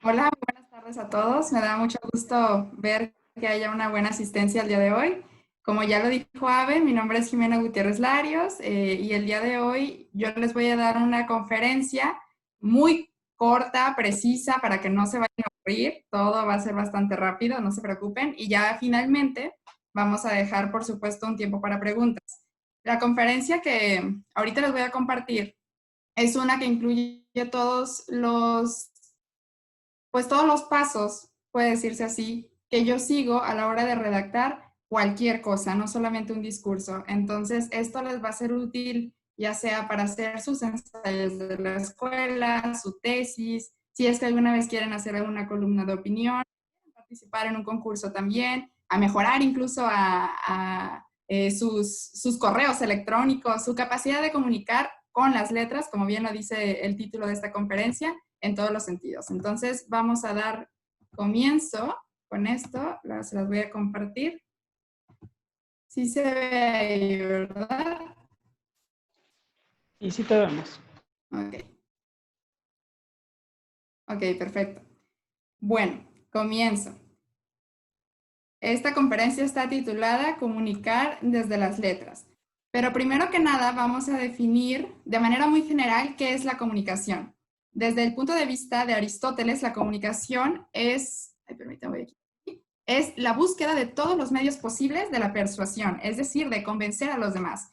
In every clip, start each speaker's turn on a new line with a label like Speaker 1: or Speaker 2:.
Speaker 1: Hola, muy buenas tardes a todos. Me da mucho gusto ver que haya una buena asistencia el día de hoy. Como ya lo dijo Ave, mi nombre es Jimena Gutiérrez Larios y el día de hoy yo les voy a dar una conferencia muy corta, precisa, para que no se vayan a aburrir. Todo va a ser bastante rápido, no se preocupen. Y ya finalmente vamos a dejar, por supuesto, un tiempo para preguntas. La conferencia que ahorita les voy a compartir es una que incluye todos los pasos, puede decirse así, que yo sigo a la hora de redactar cualquier cosa, no solamente un discurso. Entonces, esto les va a ser útil ya sea para hacer sus ensayos de la escuela, su tesis, si es que alguna vez quieren hacer alguna columna de opinión, participar en un concurso también, a mejorar incluso sus correos electrónicos, su capacidad de comunicar con las letras, como bien lo dice el título de esta conferencia, en todos los sentidos. Entonces, vamos a dar comienzo con esto. Se las voy a compartir. Sí se ve ahí, ¿verdad?
Speaker 2: Y sí te vemos.
Speaker 1: Ok. Ok, perfecto. Bueno, comienzo. Esta conferencia está titulada Comunicar desde las letras. Pero primero que nada vamos a definir de manera muy general qué es la comunicación. Desde el punto de vista de Aristóteles, la comunicación es la búsqueda de todos los medios posibles de la persuasión, es decir, de convencer a los demás.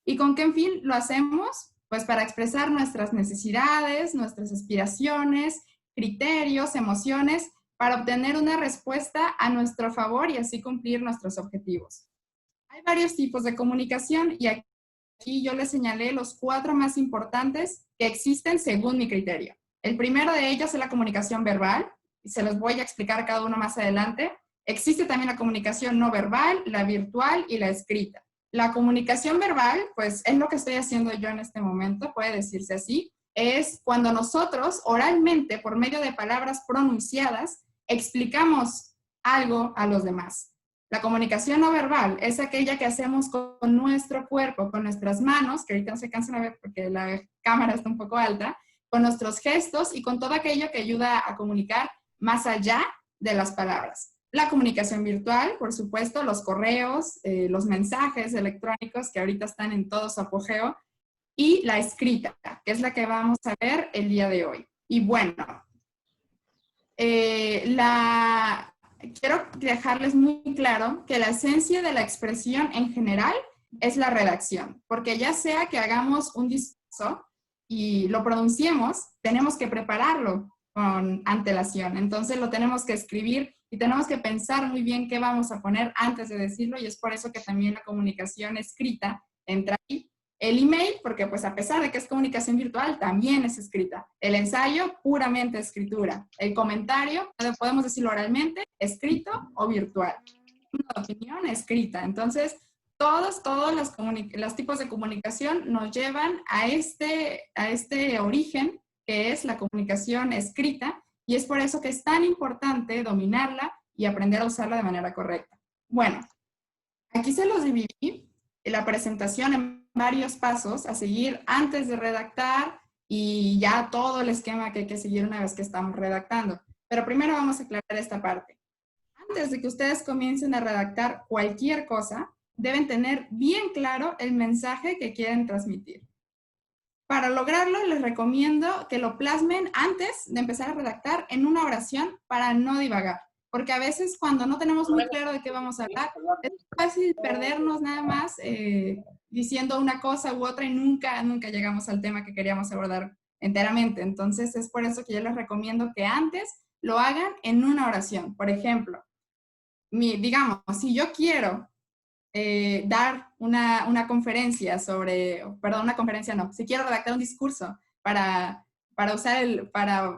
Speaker 1: ¿Y con qué fin lo hacemos? Pues para expresar nuestras necesidades, nuestras aspiraciones, criterios, emociones, para obtener una respuesta a nuestro favor y así cumplir nuestros objetivos. Hay varios tipos de comunicación y aquí yo les señalé los 4 más importantes que existen según mi criterio. El primero de ellos es la comunicación verbal, y se los voy a explicar cada uno más adelante. Existe también la comunicación no verbal, la virtual y la escrita. La comunicación verbal, pues es lo que estoy haciendo yo en este momento, puede decirse así, es cuando nosotros oralmente, por medio de palabras pronunciadas, explicamos algo a los demás. La comunicación no verbal es aquella que hacemos con nuestro cuerpo, con nuestras manos, que ahorita no se cansan a ver porque la cámara está un poco alta, con nuestros gestos y con todo aquello que ayuda a comunicar más allá de las palabras. La comunicación virtual, por supuesto, los correos, los mensajes electrónicos que ahorita están en todo su apogeo, y la escrita, que es la que vamos a ver el día de hoy. Y bueno, quiero dejarles muy claro que la esencia de la expresión en general es la redacción, porque ya sea que hagamos un discurso y lo pronunciemos, tenemos que prepararlo con antelación. Entonces lo tenemos que escribir y tenemos que pensar muy bien qué vamos a poner antes de decirlo, y es por eso que también la comunicación escrita entra ahí. El email, porque pues a pesar de que es comunicación virtual, también es escrita. El ensayo, puramente escritura. El comentario, podemos decirlo oralmente, escrito o virtual. Una opinión escrita. Entonces, todos los tipos de comunicación nos llevan a este origen, que es la comunicación escrita, y es por eso que es tan importante dominarla y aprender a usarla de manera correcta. Bueno, aquí se los dividí la presentación en varios pasos a seguir antes de redactar y ya todo el esquema que hay que seguir una vez que estamos redactando. Pero primero vamos a aclarar esta parte. Antes de que ustedes comiencen a redactar cualquier cosa, deben tener bien claro el mensaje que quieren transmitir. Para lograrlo, les recomiendo que lo plasmen antes de empezar a redactar en una oración para no divagar, porque a veces cuando no tenemos muy claro de qué vamos a hablar, es fácil perdernos nada más diciendo una cosa u otra y nunca llegamos al tema que queríamos abordar enteramente. Entonces es por eso que yo les recomiendo que antes lo hagan en una oración. Por ejemplo, digamos, si yo quiero dar una conferencia una conferencia no, si quiero redactar un discurso para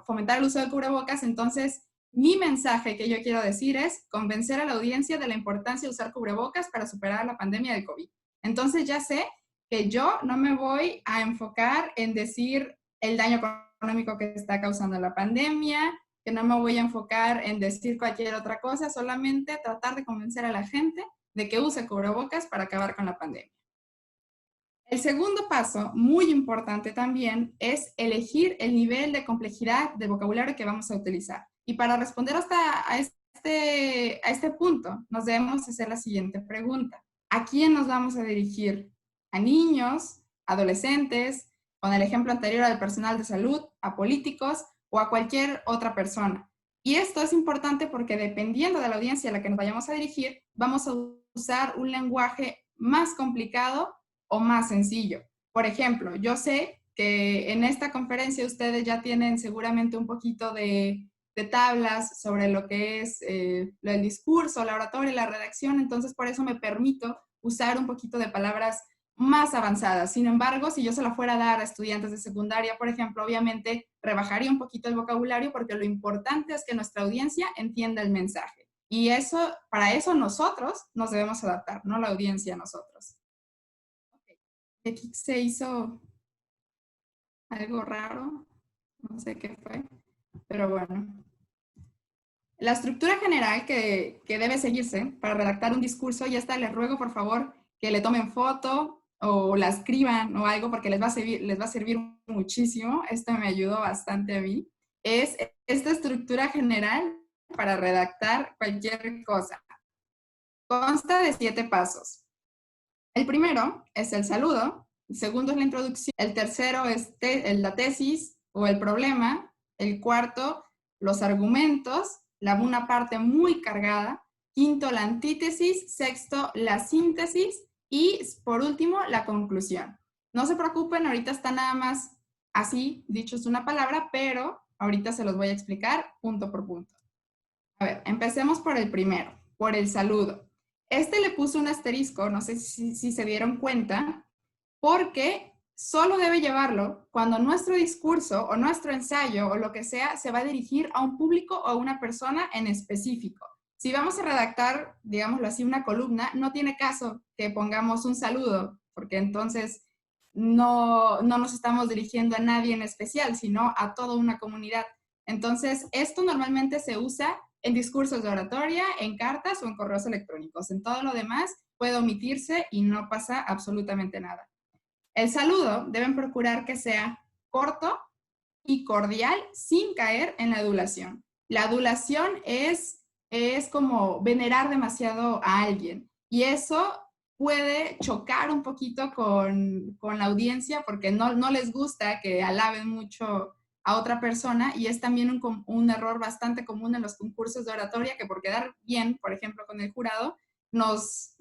Speaker 1: fomentar el uso del cubrebocas, entonces mi mensaje que yo quiero decir es convencer a la audiencia de la importancia de usar cubrebocas para superar la pandemia de COVID. Entonces ya sé que yo no me voy a enfocar en decir el daño económico que está causando la pandemia, que no me voy a enfocar en decir cualquier otra cosa, solamente tratar de convencer a la gente de que use cubrebocas para acabar con la pandemia. El segundo paso, muy importante también, es elegir el nivel de complejidad del vocabulario que vamos a utilizar. Y para responder a este punto, nos debemos hacer la siguiente pregunta. ¿A quién nos vamos a dirigir? ¿A niños, adolescentes, con el ejemplo anterior al personal de salud, a políticos o a cualquier otra persona? Y esto es importante porque dependiendo de la audiencia a la que nos vayamos a dirigir, vamos a usar un lenguaje más complicado o más sencillo. Por ejemplo, yo sé que en esta conferencia ustedes ya tienen seguramente un poquito de tablas sobre lo que es el discurso, la oratoria, la redacción, entonces por eso me permito usar un poquito de palabras más avanzadas. Sin embargo, si yo se la fuera a dar a estudiantes de secundaria, por ejemplo, obviamente rebajaría un poquito el vocabulario porque lo importante es que nuestra audiencia entienda el mensaje. Y eso, para eso nosotros nos debemos adaptar, no la audiencia a nosotros. Aquí se hizo algo raro, no sé qué fue, pero bueno. La estructura general que debe seguirse para redactar un discurso, y esta les ruego por favor que le tomen foto o la escriban o algo porque les va a servir muchísimo. Esto me ayudó bastante a mí. Es esta estructura general para redactar cualquier cosa. Consta de 7 pasos. El primero es el saludo, el segundo es la introducción, el tercero es la tesis o el problema, el cuarto, los argumentos, una parte muy cargada, quinto, la antítesis, sexto, la síntesis y por último, la conclusión. No se preocupen, ahorita está nada más así, dicho es una palabra, pero ahorita se los voy a explicar punto por punto. A ver, empecemos por el primero, por el saludo. Este le puso un asterisco, no sé si se dieron cuenta, porque solo debe llevarlo cuando nuestro discurso o nuestro ensayo o lo que sea se va a dirigir a un público o a una persona en específico. Si vamos a redactar, digámoslo así, una columna, no tiene caso que pongamos un saludo, porque entonces no nos estamos dirigiendo a nadie en especial, sino a toda una comunidad. Entonces, esto normalmente se usa en discursos de oratoria, en cartas o en correos electrónicos. En todo lo demás puede omitirse y no pasa absolutamente nada. El saludo deben procurar que sea corto y cordial sin caer en la adulación. La adulación es como venerar demasiado a alguien y eso puede chocar un poquito con la audiencia porque no les gusta que alaben mucho a otra persona y es también un error bastante común en los concursos de oratoria que por quedar bien, por ejemplo, con el jurado, nos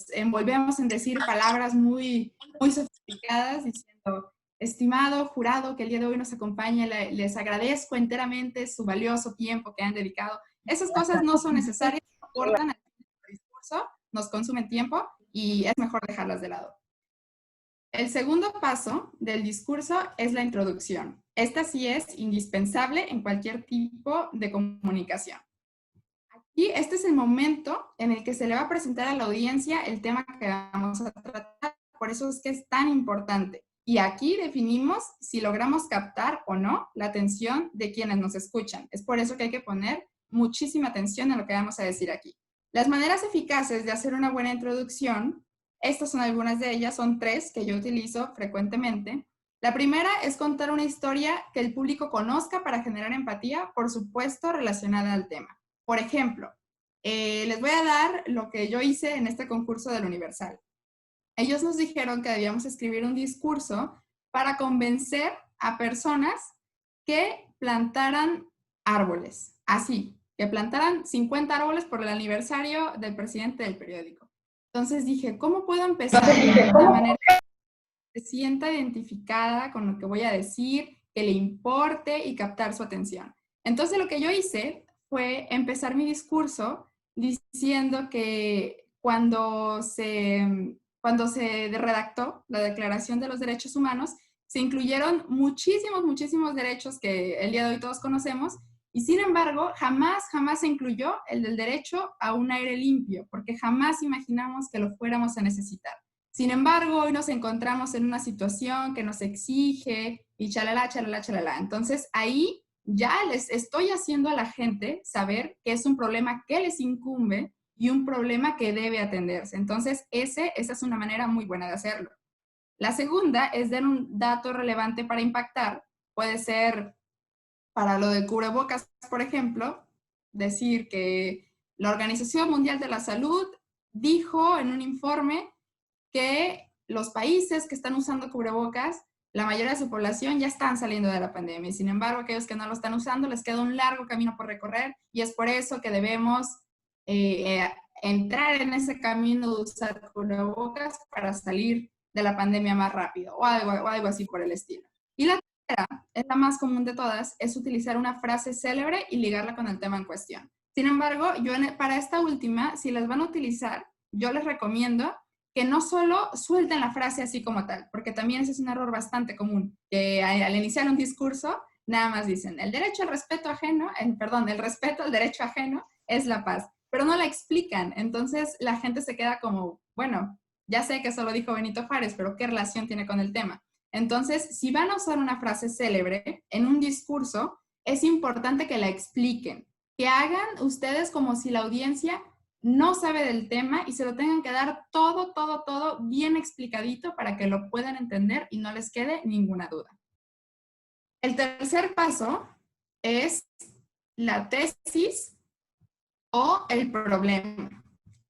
Speaker 1: envolvemos en decir palabras muy sofisticadas diciendo, estimado jurado que el día de hoy nos acompaña, les agradezco enteramente su valioso tiempo que han dedicado. Esas cosas no son necesarias, aportan al discurso, nos consumen tiempo y es mejor dejarlas de lado. El segundo paso del discurso es la introducción. Esta sí es indispensable en cualquier tipo de comunicación. Aquí este es el momento en el que se le va a presentar a la audiencia el tema que vamos a tratar. Por eso es que es tan importante. Y aquí definimos si logramos captar o no la atención de quienes nos escuchan. Es por eso que hay que poner muchísima atención en lo que vamos a decir aquí. Las maneras eficaces de hacer una buena introducción, estas son algunas de ellas, son 3 que yo utilizo frecuentemente. La primera es contar una historia que el público conozca para generar empatía, por supuesto, relacionada al tema. Por ejemplo, les voy a dar lo que yo hice en este concurso del Universal. Ellos nos dijeron que debíamos escribir un discurso para convencer a personas que plantaran árboles. Así, que plantaran 50 árboles por el aniversario del presidente del periódico. Entonces dije, ¿cómo puedo empezar de manera que se sienta identificada con lo que voy a decir, que le importe y captar su atención? Entonces lo que yo hice fue empezar mi discurso diciendo que cuando se redactó la Declaración de los Derechos Humanos, se incluyeron muchísimos derechos que el día de hoy todos conocemos, y sin embargo, jamás se incluyó el del derecho a un aire limpio, porque jamás imaginamos que lo fuéramos a necesitar. Sin embargo, hoy nos encontramos en una situación que nos exige y chalala. Entonces, ahí ya les estoy haciendo a la gente saber que es un problema que les incumbe y un problema que debe atenderse. Entonces, esa es una manera muy buena de hacerlo. La segunda es dar un dato relevante para impactar. Puede ser, para lo de cubrebocas, por ejemplo, decir que la Organización Mundial de la Salud dijo en un informe que los países que están usando cubrebocas, la mayoría de su población ya están saliendo de la pandemia. Sin embargo, aquellos que no lo están usando, les queda un largo camino por recorrer y es por eso que debemos entrar en ese camino de usar cubrebocas para salir de la pandemia más rápido o algo así por el estilo. Y la tercera, es la más común de todas, es utilizar una frase célebre y ligarla con el tema en cuestión. Sin embargo, para esta última, si las van a utilizar, yo les recomiendo que no solo suelten la frase así como tal, porque también ese es un error bastante común, que al iniciar un discurso nada más dicen, el derecho al respeto ajeno, el respeto al derecho ajeno es la paz, pero no la explican, entonces la gente se queda como, bueno, ya sé que eso lo dijo Benito Juárez, pero ¿qué relación tiene con el tema? Entonces, si van a usar una frase célebre en un discurso, es importante que la expliquen, que hagan ustedes como si la audiencia no sabe del tema y se lo tengan que dar todo bien explicadito para que lo puedan entender y no les quede ninguna duda. El tercer paso es la tesis o el problema.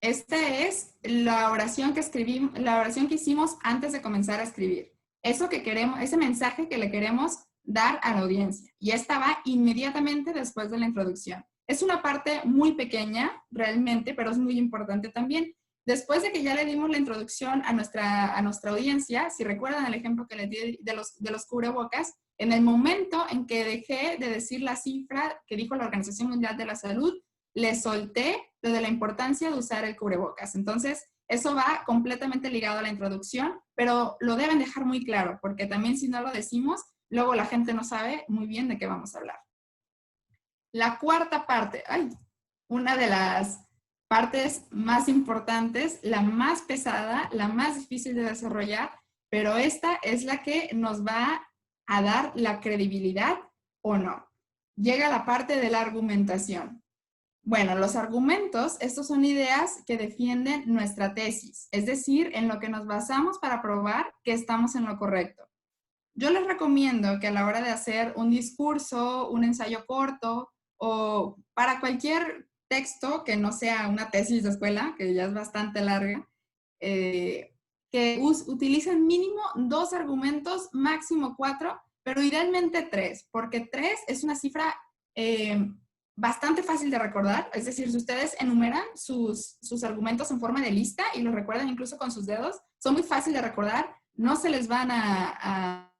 Speaker 1: Esta es la oración que escribimos, la oración que hicimos antes de comenzar a escribir. Eso que queremos, ese mensaje que le queremos dar a la audiencia. Y esta va inmediatamente después de la introducción. Es una parte muy pequeña, realmente, pero es muy importante también. Después de que ya le dimos la introducción a nuestra audiencia, si recuerdan el ejemplo que les di de los cubrebocas, en el momento en que dejé de decir la cifra que dijo la Organización Mundial de la Salud, le solté lo de la importancia de usar el cubrebocas. Entonces, eso va completamente ligado a la introducción, pero lo deben dejar muy claro, porque también si no lo decimos, luego la gente no sabe muy bien de qué vamos a hablar. La cuarta parte, una de las partes más importantes, la más pesada, la más difícil de desarrollar, pero esta es la que nos va a dar la credibilidad o no. Llega la parte de la argumentación. Bueno, los argumentos, estos son ideas que defienden nuestra tesis, es decir, en lo que nos basamos para probar que estamos en lo correcto. Yo les recomiendo que a la hora de hacer un discurso, un ensayo corto o para cualquier texto que no sea una tesis de escuela, que ya es bastante larga, que utilicen mínimo 2 argumentos, máximo 4, pero idealmente 3, porque 3 es una cifra bastante fácil de recordar. Es decir, si ustedes enumeran sus argumentos en forma de lista y los recuerdan incluso con sus dedos, son muy fáciles de recordar, no se les van a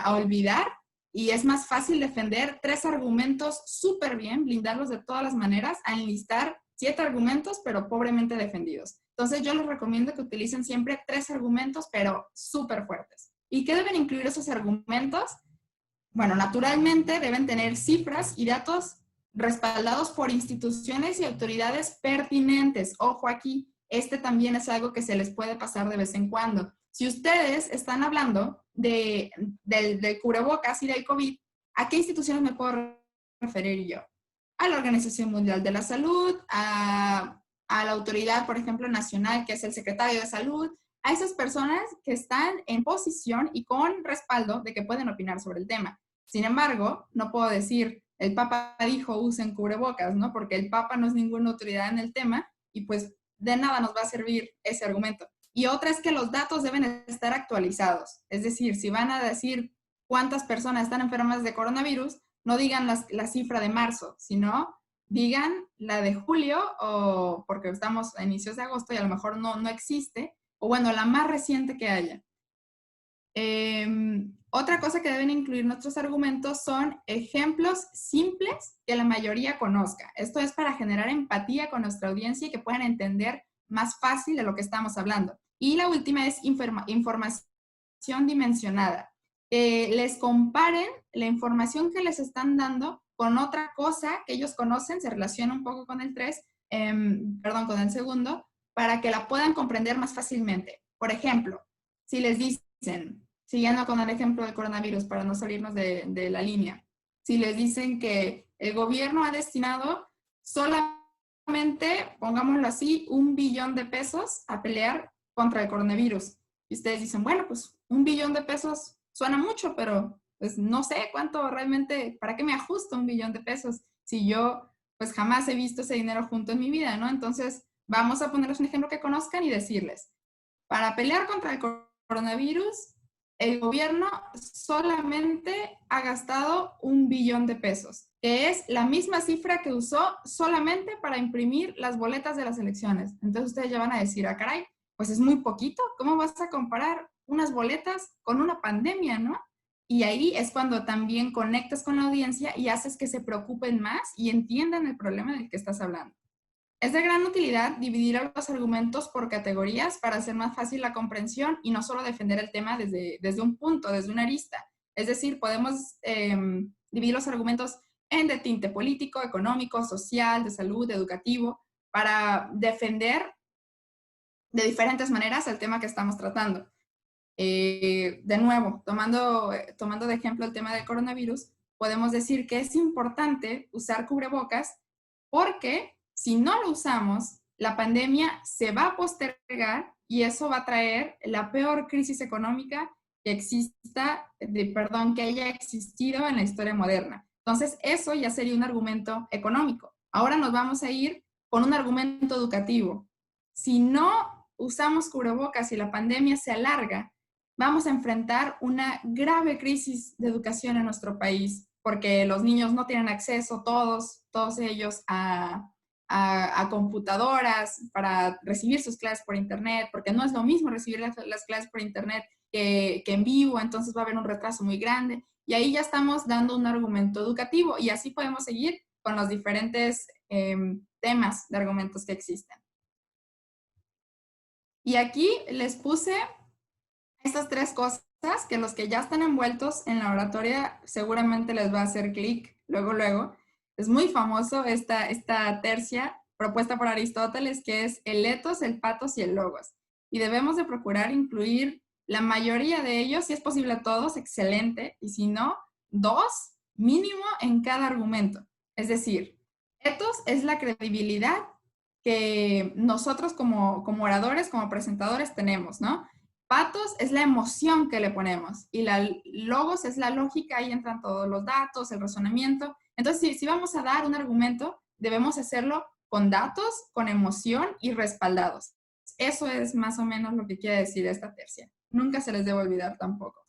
Speaker 1: olvidar y es más fácil defender 3 argumentos súper bien, blindarlos de todas las maneras, a enlistar 7 argumentos, pero pobremente defendidos. Entonces yo les recomiendo que utilicen siempre 3 argumentos, pero súper fuertes. ¿Y qué deben incluir esos argumentos? Bueno, naturalmente deben tener cifras y datos respaldados por instituciones y autoridades pertinentes. Ojo aquí, este también es algo que se les puede pasar de vez en cuando. Si ustedes están hablando del cubrebocas y del COVID, ¿a qué instituciones me puedo referir yo? A la Organización Mundial de la Salud, a la autoridad, por ejemplo, nacional, que es el secretario de Salud, a esas personas que están en posición y con respaldo de que pueden opinar sobre el tema. Sin embargo, no puedo decir, el Papa dijo usen cubrebocas, ¿no? Porque el Papa no es ninguna autoridad en el tema y pues de nada nos va a servir ese argumento. Y otra es que los datos deben estar actualizados. Es decir, si van a decir cuántas personas están enfermas de coronavirus, no digan la cifra de marzo, sino digan la de julio, o porque estamos a inicios de agosto y a lo mejor no existe, o bueno, la más reciente que haya. Otra cosa que deben incluir nuestros argumentos son ejemplos simples que la mayoría conozca. Esto es para generar empatía con nuestra audiencia y que puedan entender más fácil de lo que estamos hablando. Y la última es información dimensionada. Les comparen la información que les están dando con otra cosa que ellos conocen, se relaciona un poco con el 3, con el segundo, para que la puedan comprender más fácilmente. Por ejemplo, si les dicen, siguiendo con el ejemplo del coronavirus para no salirnos de la línea, si les dicen que el gobierno ha destinado solamente, pongámoslo así, $1 billón a pelear contra el coronavirus. Y ustedes dicen, bueno, pues $1 billón de pesos suena mucho, pero pues no sé cuánto realmente, ¿para qué me ajusta $1 billón de pesos? Si yo pues jamás he visto ese dinero junto en mi vida, ¿no? Entonces, vamos a ponerles un ejemplo que conozcan y decirles, para pelear contra el coronavirus, el gobierno solamente ha gastado $1 billón de pesos, que es la misma cifra que usó solamente para imprimir las boletas de las elecciones. Entonces ustedes ya van a decir, ah, caray, pues es muy poquito, ¿cómo vas a comparar unas boletas con una pandemia, no? Y ahí es cuando también conectas con la audiencia y haces que se preocupen más y entiendan el problema del que estás hablando. Es de gran utilidad dividir los argumentos por categorías para hacer más fácil la comprensión y no solo defender el tema desde un punto, desde una arista. Es decir, podemos dividir los argumentos en de tinte político, económico, social, de salud, educativo, para defender de diferentes maneras el tema que estamos tratando. De nuevo, tomando de ejemplo el tema del coronavirus, podemos decir que es importante usar cubrebocas porque si no lo usamos, la pandemia se va a postergar y eso va a traer la peor crisis económica que que haya existido en la historia moderna. Entonces, eso ya sería un argumento económico. Ahora nos vamos a ir con un argumento educativo. Si no usamos cubrebocas y la pandemia se alarga, vamos a enfrentar una grave crisis de educación en nuestro país, porque los niños no tienen acceso, todos ellos, a computadoras para recibir sus clases por internet, porque no es lo mismo recibir las clases por internet que en vivo, entonces va a haber un retraso muy grande. Y ahí ya estamos dando un argumento educativo y así podemos seguir con los diferentes temas de argumentos que existen. Y aquí les puse estas 3 cosas que los que ya están envueltos en la oratoria seguramente les va a hacer clic luego. Es muy famoso esta tercia propuesta por Aristóteles, que es el etos, el patos y el logos. Y debemos de procurar incluir la mayoría de ellos, si es posible todos, excelente, y si no, 2 mínimo en cada argumento. Es decir, etos es la credibilidad que nosotros como oradores, como presentadores tenemos, ¿no? Patos es la emoción que le ponemos y la logos es la lógica, ahí entran todos los datos, el razonamiento. Entonces, si vamos a dar un argumento, debemos hacerlo con datos, con emoción y respaldados. Eso es más o menos lo que quiere decir esta tercia. Nunca se les debe olvidar tampoco.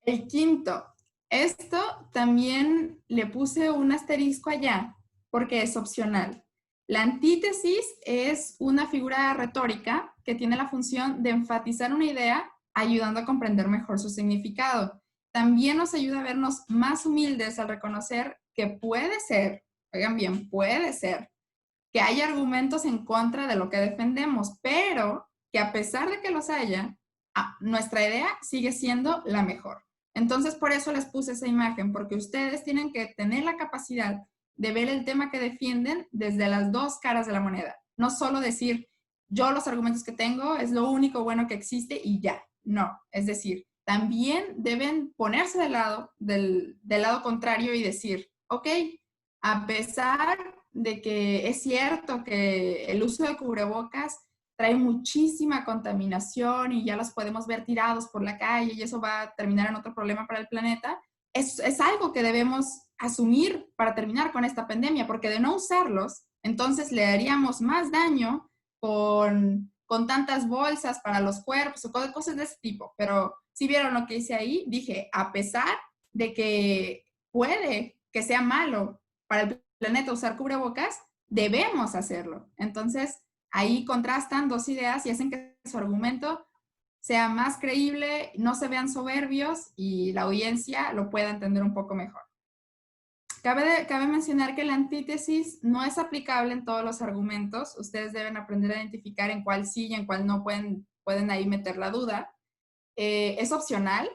Speaker 1: El quinto, esto también le puse un asterisco allá porque es opcional. La antítesis es una figura retórica que tiene la función de enfatizar una idea ayudando a comprender mejor su significado. También nos ayuda a vernos más humildes al reconocer que puede ser, oigan bien, puede ser, que hay argumentos en contra de lo que defendemos, pero que a pesar de que los haya, nuestra idea sigue siendo la mejor. Entonces, por eso les puse esa imagen, porque ustedes tienen que tener la capacidad de ver el tema que defienden desde las 2 caras de la moneda. No solo decir, yo los argumentos que tengo es lo único bueno que existe y ya. No, es decir, también deben ponerse del lado contrario y decir, ok, a pesar de que es cierto que el uso de cubrebocas trae muchísima contaminación y ya los podemos ver tirados por la calle y eso va a terminar en otro problema para el planeta, es algo que debemos asumir para terminar con esta pandemia, porque de no usarlos, entonces le haríamos más daño con tantas bolsas para los cuerpos o cosas de ese tipo. Pero si vieron lo que hice ahí, dije, a pesar de que puede que sea malo para el planeta usar cubrebocas, debemos hacerlo. Entonces, ahí contrastan 2 ideas y hacen que su argumento sea más creíble, no se vean soberbios y la audiencia lo pueda entender un poco mejor. Cabe mencionar que la antítesis no es aplicable en todos los argumentos. Ustedes deben aprender a identificar en cuál sí y en cuál no pueden ahí meter la duda. Es opcional,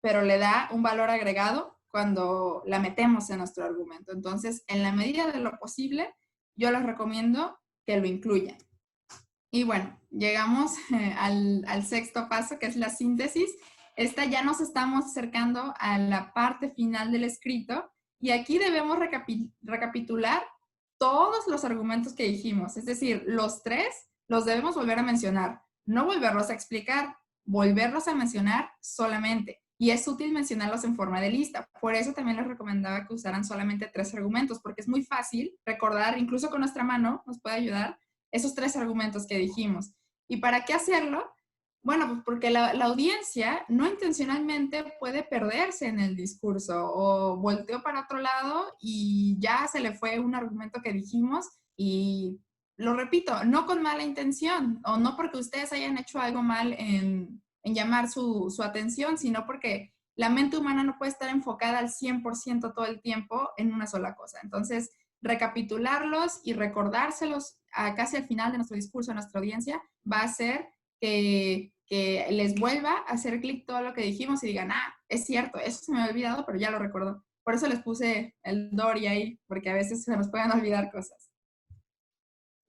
Speaker 1: pero le da un valor agregado cuando la metemos en nuestro argumento. Entonces, en la medida de lo posible, yo les recomiendo que lo incluyan. Y bueno, llegamos al 6º paso, que es la síntesis. Esta ya nos estamos acercando a la parte final del escrito y aquí debemos recapitular todos los argumentos que dijimos. Es decir, los 3 los debemos volver a mencionar. no volverlos a explicar, volverlos a mencionar solamente. Y es útil mencionarlos en forma de lista. Por eso también les recomendaba que usaran solamente 3 argumentos, porque es muy fácil recordar, incluso con nuestra mano nos puede ayudar, esos 3 argumentos que dijimos. ¿Y para qué hacerlo? Bueno, pues porque la audiencia no intencionalmente puede perderse en el discurso o volteó para otro lado y ya se le fue un argumento que dijimos y lo repito, no con mala intención o no porque ustedes hayan hecho algo mal en llamar su atención, sino porque la mente humana no puede estar enfocada al 100% todo el tiempo en una sola cosa. Entonces, recapitularlos y recordárselos casi al final de nuestro discurso a nuestra audiencia va a hacer que les vuelva a hacer clic todo lo que dijimos y digan, es cierto, eso se me había olvidado, pero ya lo recordó. Por eso les puse el Dory ahí, porque a veces se nos pueden olvidar cosas.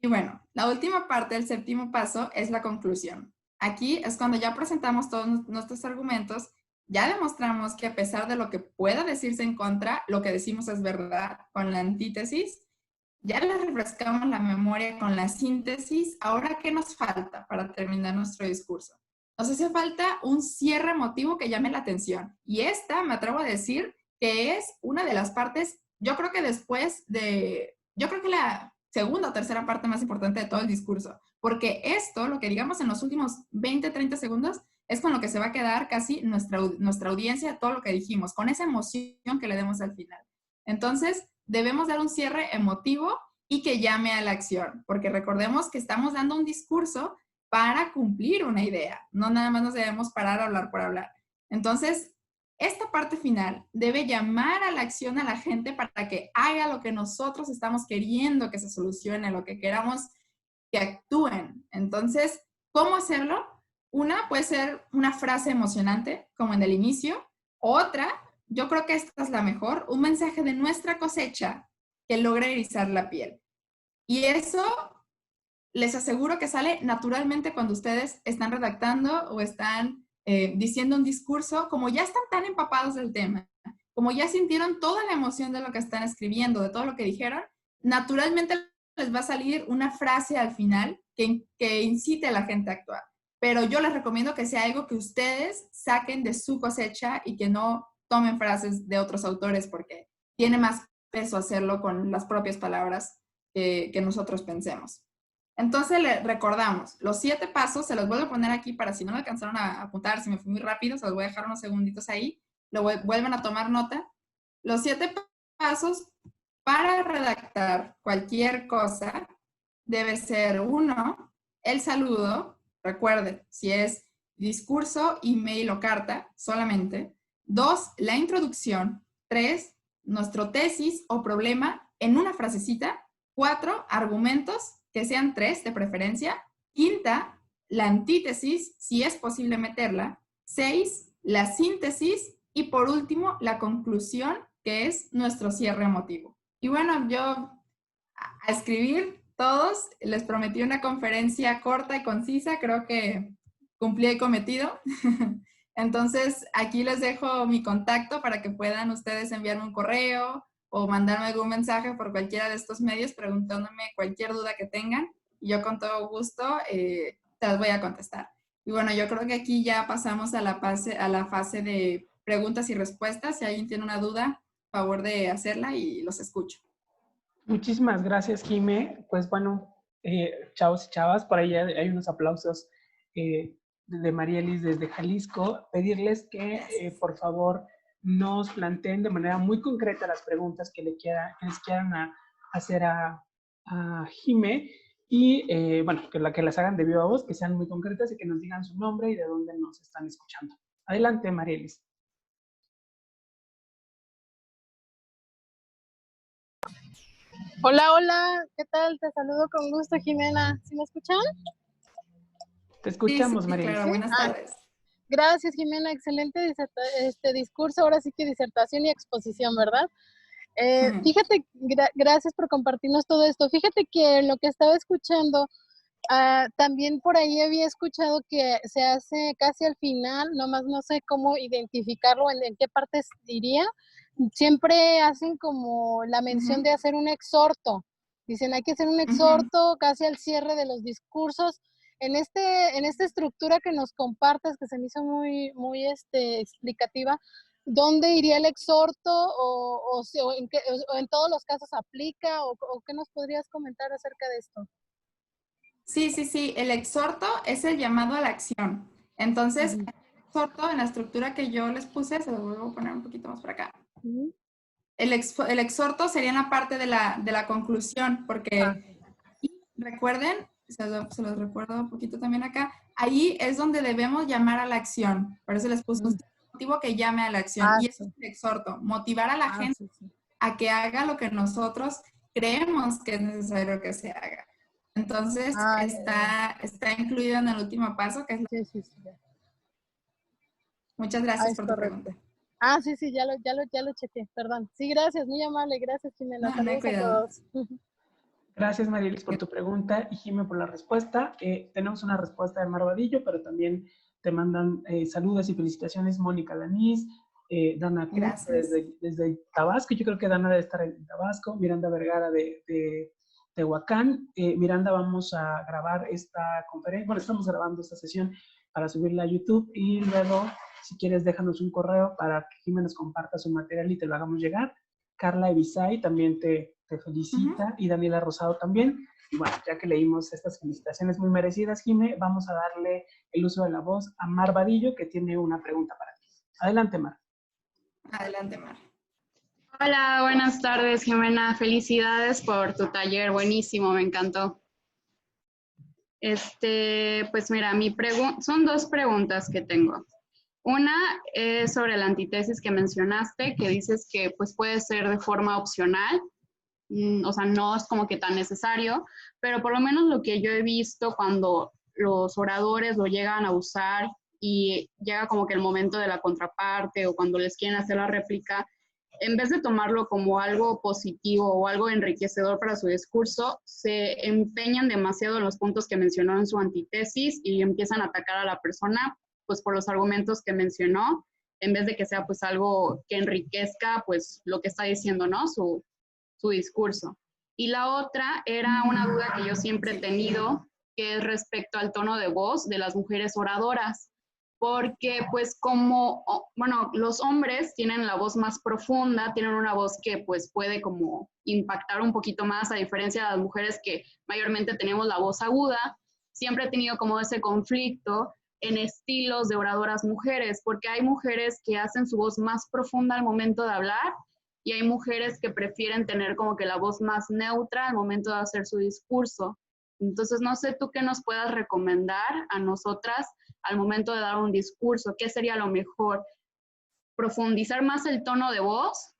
Speaker 1: Y bueno, la última parte del 7º paso es la conclusión. Aquí es cuando ya presentamos todos nuestros argumentos, ya demostramos que a pesar de lo que pueda decirse en contra, lo que decimos es verdad con la antítesis, ya les refrescamos la memoria con la síntesis. Ahora, ¿qué nos falta para terminar nuestro discurso? Nos hace falta un cierre emotivo que llame la atención. Y esta, me atrevo a decir, que es una de las partes, yo creo que la segunda o tercera parte más importante de todo el discurso. Porque esto, lo que digamos en los últimos 20, 30 segundos, es con lo que se va a quedar casi nuestra audiencia, todo lo que dijimos, con esa emoción que le demos al final. Entonces, debemos dar un cierre emotivo y que llame a la acción, porque recordemos que estamos dando un discurso para cumplir una idea, no nada más nos debemos parar a hablar por hablar. Entonces, esta parte final debe llamar a la acción a la gente para que haga lo que nosotros estamos queriendo que se solucione, lo que queramos que actúen. Entonces, ¿cómo hacerlo? Una puede ser una frase emocionante, como en el inicio. Otra, yo creo que esta es la mejor, un mensaje de nuestra cosecha que logre erizar la piel. Y eso les aseguro que sale naturalmente cuando ustedes están redactando o están diciendo un discurso, como ya están tan empapados del tema, como ya sintieron toda la emoción de lo que están escribiendo, de todo lo que dijeron, naturalmente les va a salir una frase al final que incite a la gente a actuar. Pero yo les recomiendo que sea algo que ustedes saquen de su cosecha y que no tomen frases de otros autores porque tiene más peso hacerlo con las propias palabras que nosotros pensemos. Entonces le recordamos, los 7 pasos, se los vuelvo a poner aquí para si no me alcanzaron a apuntar, si me fui muy rápido, se los voy a dejar unos segunditos ahí, vuelven a tomar nota. Los 7 pasos para redactar cualquier cosa debe ser: 1, el saludo, recuerden, si es discurso, email o carta solamente. 2, la introducción. 3, nuestro tesis o problema en una frasecita. 4, argumentos, que sean 3 de preferencia. 5, la antítesis, si es posible meterla. 6, la síntesis. Y por último, la conclusión, que es nuestro cierre emotivo. Y bueno, yo a escribir todos, les prometí una conferencia corta y concisa, creo que cumplí el cometido. Entonces, aquí les dejo mi contacto para que puedan ustedes enviarme un correo o mandarme algún mensaje por cualquiera de estos medios preguntándome cualquier duda que tengan y yo con todo gusto te las voy a contestar. Y bueno, yo creo que aquí ya pasamos a la fase de preguntas y respuestas. Si alguien tiene una duda, favor de hacerla y los escucho.
Speaker 2: Muchísimas gracias, Jime. Pues bueno, chavos y chavas, por ahí hay unos aplausos de Marielis desde Jalisco. Pedirles que por favor nos planteen de manera muy concreta las preguntas que les quieran hacer a Jime y bueno, que las hagan de viva voz, que sean muy concretas y que nos digan su nombre y de dónde nos están escuchando. Adelante, Marielis.
Speaker 3: Hola, hola, ¿qué tal? Te saludo con gusto, Jimena. ¿Sí me escuchan?
Speaker 2: Te escuchamos,
Speaker 1: sí,
Speaker 2: Marielis.
Speaker 1: Claro, buenas tardes.
Speaker 3: Gracias, Jimena. Excelente discurso. Ahora sí que disertación y exposición, ¿verdad? Fíjate, gracias por compartirnos todo esto. Fíjate que lo que estaba escuchando, también por ahí había escuchado que se hace casi al final, nomás no sé cómo identificarlo, en qué partes diría. Siempre hacen como la mención de hacer un exhorto. Dicen, hay que hacer un exhorto casi al cierre de los discursos. en esta estructura que nos compartes, que se me hizo muy, muy explicativa, ¿dónde iría el exhorto o o en todos los casos aplica o qué nos podrías comentar acerca de esto?
Speaker 1: Sí, sí, sí. El exhorto es el llamado a la acción. Entonces,
Speaker 3: Ujú,
Speaker 1: el exhorto en la estructura que yo les puse, se lo vuelvo a poner un poquito más por acá.
Speaker 3: ujú.
Speaker 1: El exhorto sería en la parte de la conclusión,
Speaker 3: Ah,
Speaker 1: porque recuerden, se los recuerdo un poquito también acá, ahí es donde debemos llamar a la acción. Por eso les puse un
Speaker 3: ujú.
Speaker 1: motivo que llame a la acción.
Speaker 3: Ah,
Speaker 1: Y eso es
Speaker 3: sí.
Speaker 1: el exhorto, motivar a la
Speaker 3: Ah,
Speaker 1: gente
Speaker 3: sí, sí.
Speaker 1: a que haga lo que nosotros creemos que es necesario que se haga. Entonces,
Speaker 3: Ah, ya, ya.
Speaker 1: está incluido en el último paso, que es
Speaker 3: Sí, sí, sí, ya.
Speaker 1: muchas
Speaker 3: Ah,
Speaker 1: gracias
Speaker 3: es
Speaker 1: por tu pregunta.
Speaker 3: correcto. Ah, sí, sí, ya lo chequé, perdón. Sí, gracias, muy amable, gracias, Jimena.
Speaker 1: No, no hay
Speaker 3: Saludos a
Speaker 1: cuidado.
Speaker 3: todos.
Speaker 2: Gracias, Marielis, por tu pregunta y Jimé por la respuesta. Tenemos una respuesta de Marvadillo, pero también te mandan saludos y felicitaciones Mónica Lanís, Dana Cruz
Speaker 1: Gracias.
Speaker 2: desde Tabasco. Yo creo que Dana debe estar en Tabasco. Miranda Vergara de Tehuacán. Miranda, vamos a grabar esta conferencia. Bueno, estamos grabando esta sesión para subirla a YouTube y luego, si quieres, déjanos un correo para que Jimé nos comparta su material y te lo hagamos llegar. Carla Evisay también te
Speaker 1: Ujú.
Speaker 2: felicita y Daniela Rosado también. Y bueno, ya que leímos estas felicitaciones muy merecidas, Jime, vamos a darle el uso de la voz a Mar Vadillo, que tiene una pregunta para ti. Adelante, Mar.
Speaker 1: Adelante, Mar.
Speaker 4: Hola, buenas tardes, Jimena. Felicidades por tu taller, buenísimo, me encantó. Pues mira, son dos preguntas que tengo. Una es sobre la antítesis que mencionaste, que dices que pues puede ser de forma opcional, o sea, no es como que tan necesario, pero por lo menos lo que yo he visto cuando los oradores lo llegan a usar y llega como que el momento de la contraparte o cuando les quieren hacer la réplica, en vez de tomarlo como algo positivo o algo enriquecedor para su discurso, se empeñan demasiado en los puntos que mencionó en su antítesis y empiezan a atacar a la persona pues por los argumentos que mencionó, en vez de que sea pues algo que enriquezca pues lo que está diciendo, ¿no? Su discurso. Y la otra era una duda que yo siempre he
Speaker 1: Sí.
Speaker 4: tenido, que es respecto al tono de voz de las mujeres oradoras, porque pues como, bueno, los hombres tienen la voz más profunda, tienen una voz que pues puede como impactar un poquito más, a diferencia de las mujeres que mayormente tenemos la voz aguda. Siempre he tenido como ese conflicto en estilos de oradoras mujeres, porque hay mujeres que hacen su voz más profunda al momento de hablar y hay mujeres que prefieren tener como que la voz más neutra al momento de hacer su discurso. Entonces, no sé tú qué nos puedas recomendar a nosotras al momento de dar un discurso. ¿Qué sería lo mejor? ¿Profundizar más el tono de voz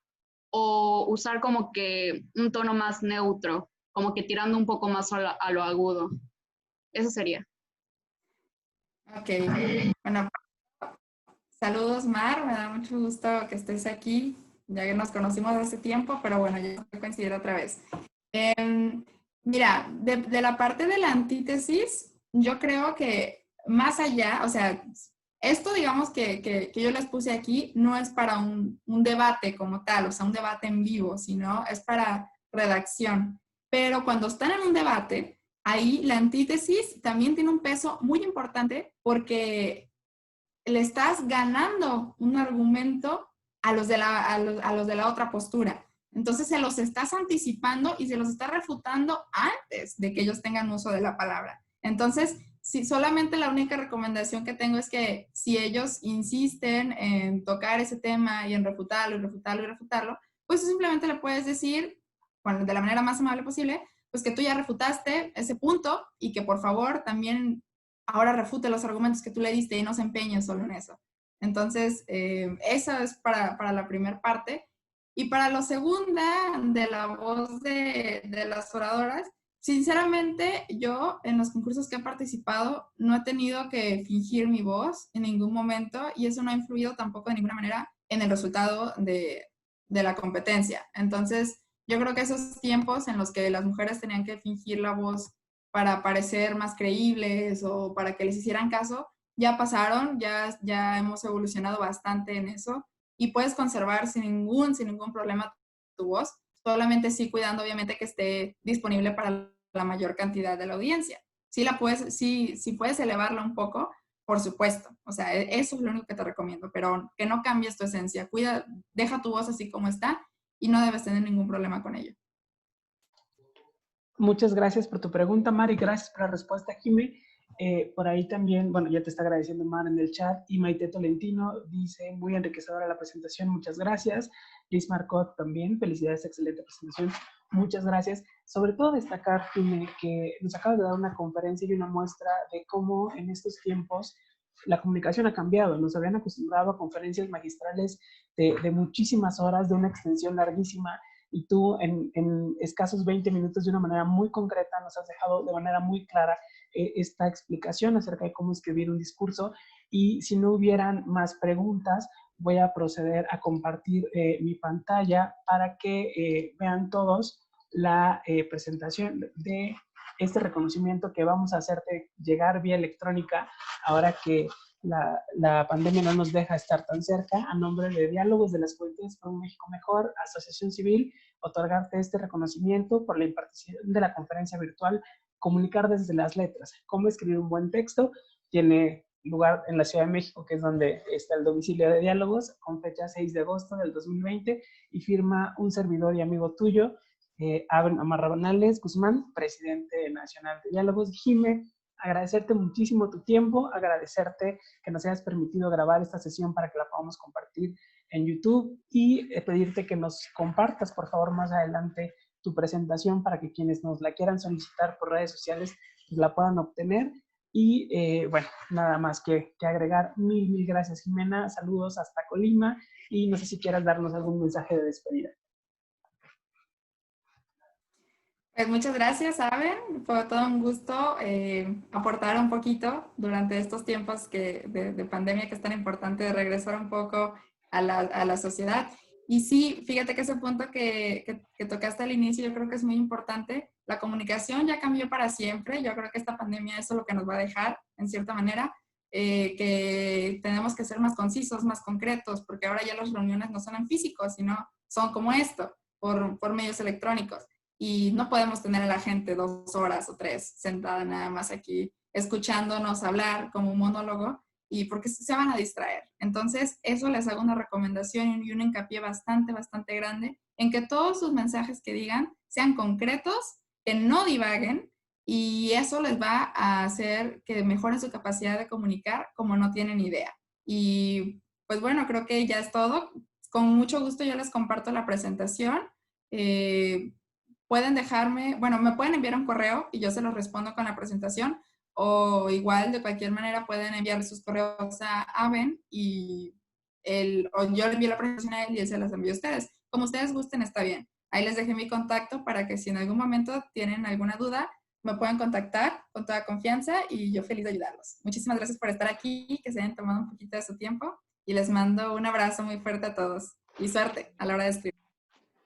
Speaker 4: o usar como que un tono más neutro, como que tirando un poco más a lo agudo? Eso sería.
Speaker 1: Ok. Bueno, saludos, Mar. Me da mucho gusto que estés aquí. Ya que nos conocimos hace tiempo, pero bueno, ya voy a coincidir otra vez. Mira, de la parte de la antítesis, yo creo que más allá, o sea, esto digamos que yo les puse aquí no es para un debate como tal, o sea, un debate en vivo, sino es para redacción. Pero cuando están en un debate, ahí la antítesis también tiene un peso muy importante porque le estás ganando un argumento a los a los de la otra postura. Entonces se los estás anticipando y se los estás refutando antes de que ellos tengan uso de la palabra. Entonces, si solamente la única recomendación que tengo es que si ellos insisten en tocar ese tema y en refutarlo y refutarlo y refutarlo, pues tú simplemente le puedes decir, bueno, de la manera más amable posible, pues que tú ya refutaste ese punto y que por favor también ahora refute los argumentos que tú le diste y no se empeñe solo en eso. Entonces, eso es para la primera parte. Y para la segunda, de la voz de las oradoras, sinceramente, yo en los concursos que he participado no he tenido que fingir mi voz en ningún momento y eso no ha influido tampoco de ninguna manera en el resultado de la competencia. Entonces, yo creo que esos tiempos en los que las mujeres tenían que fingir la voz para parecer más creíbles o para que les hicieran caso, ya pasaron, ya hemos evolucionado bastante en eso y puedes conservar sin ningún problema tu voz, solamente sí cuidando obviamente que esté disponible para la mayor cantidad de la audiencia. si puedes elevarla un poco, por supuesto. O sea, eso es lo único que te recomiendo, pero que no cambies tu esencia. Cuida, deja tu voz así como está y no debes tener ningún problema con ello.
Speaker 2: Muchas gracias por tu pregunta, Mari. Gracias por la respuesta, Jimé. Por ahí también, bueno, ya te está agradeciendo Mar en el chat. Y Maite Tolentino dice, muy enriquecedora la presentación, muchas gracias. Liz Marcot también, felicidades, excelente presentación, muchas gracias. Sobre todo destacar, Jimé, que nos acabas de dar una conferencia y una muestra de cómo en estos tiempos la comunicación ha cambiado. Nos habían acostumbrado a conferencias magistrales de muchísimas horas, de una extensión larguísima, y tú en escasos 20 minutos de una manera muy concreta nos has dejado de manera muy clara esta explicación acerca de cómo escribir un discurso. Y si no hubieran más preguntas, voy a proceder a compartir mi pantalla para que vean todos la presentación de este reconocimiento que vamos a hacerte llegar vía electrónica ahora que la pandemia no nos deja estar tan cerca. A nombre de Diálogos de las Juventudes por un México Mejor, Asociación Civil, otorgarte este reconocimiento por la impartición de la conferencia virtual Comunicar desde las letras. Cómo escribir un buen texto. Tiene lugar en la Ciudad de México, que es donde está el domicilio de Diálogos, con fecha 6 de agosto del 2020, y firma un servidor y amigo tuyo, Amarrabanales Guzmán, presidente nacional de Diálogos. Jimé, agradecerte muchísimo tu tiempo, agradecerte que nos hayas permitido grabar esta sesión para que la podamos compartir en YouTube y pedirte que nos compartas, por favor, más adelante tu presentación para que quienes nos la quieran solicitar por redes sociales pues la puedan obtener. Y bueno, nada más que agregar. Mil gracias, Jimena. Saludos hasta Colima y no sé si quieras darnos algún mensaje de despedida.
Speaker 1: Pues muchas gracias, Aben. Fue todo un gusto aportar un poquito durante estos tiempos de pandemia, que es tan importante de regresar un poco a la sociedad. Y sí, fíjate que ese punto que tocaste al inicio yo creo que es muy importante. La comunicación ya cambió para siempre. Yo creo que esta pandemia eso es lo que nos va a dejar, en cierta manera, que tenemos que ser más concisos, más concretos, porque ahora ya las reuniones no son en físico, sino son como esto, por medios electrónicos. Y no podemos tener a la gente 2 horas o 3 sentada nada más aquí escuchándonos hablar como un monólogo, y porque se van a distraer. Entonces, eso les hago una recomendación y un hincapié bastante grande en que todos sus mensajes que digan sean concretos, que no divaguen, y eso les va a hacer que mejoren su capacidad de comunicar como no tienen idea. Y pues bueno, creo que ya es todo. Con mucho gusto yo les comparto la presentación. Pueden dejarme, bueno, me pueden enviar un correo y yo se los respondo con la presentación, o igual de cualquier manera pueden enviar sus correos a Aben o yo le envío la presentación a él y él se las envío a ustedes. Como ustedes gusten, está bien. Ahí les dejé mi contacto para que si en algún momento tienen alguna duda, me pueden contactar con toda confianza y yo feliz de ayudarlos. Muchísimas gracias por estar aquí, que se hayan tomado un poquito de su tiempo, y les mando un abrazo muy fuerte a todos y suerte a la hora de escribir.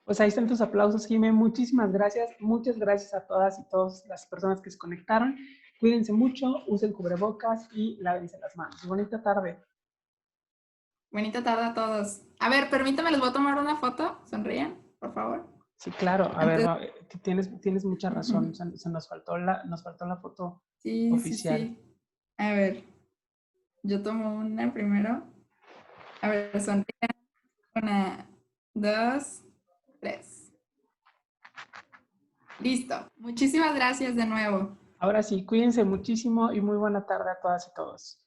Speaker 2: Pues ahí están tus aplausos, Jimé. Muchísimas gracias. Muchas gracias a todas y todas las personas que se conectaron. Cuídense mucho, usen cubrebocas y lávense las manos. Bonita tarde.
Speaker 1: Bonita tarde a todos. A ver, permítame, les voy a tomar una foto. Sonríen, por favor.
Speaker 2: Sí, claro. A ver, no, tienes mucha razón. Se nos faltó la foto oficial.
Speaker 1: Sí. A ver, yo tomo una primero. A ver, sonríen. 1, 2, 3. Listo. Muchísimas gracias de nuevo.
Speaker 2: Ahora sí, cuídense muchísimo y muy buena tarde a todas y todos.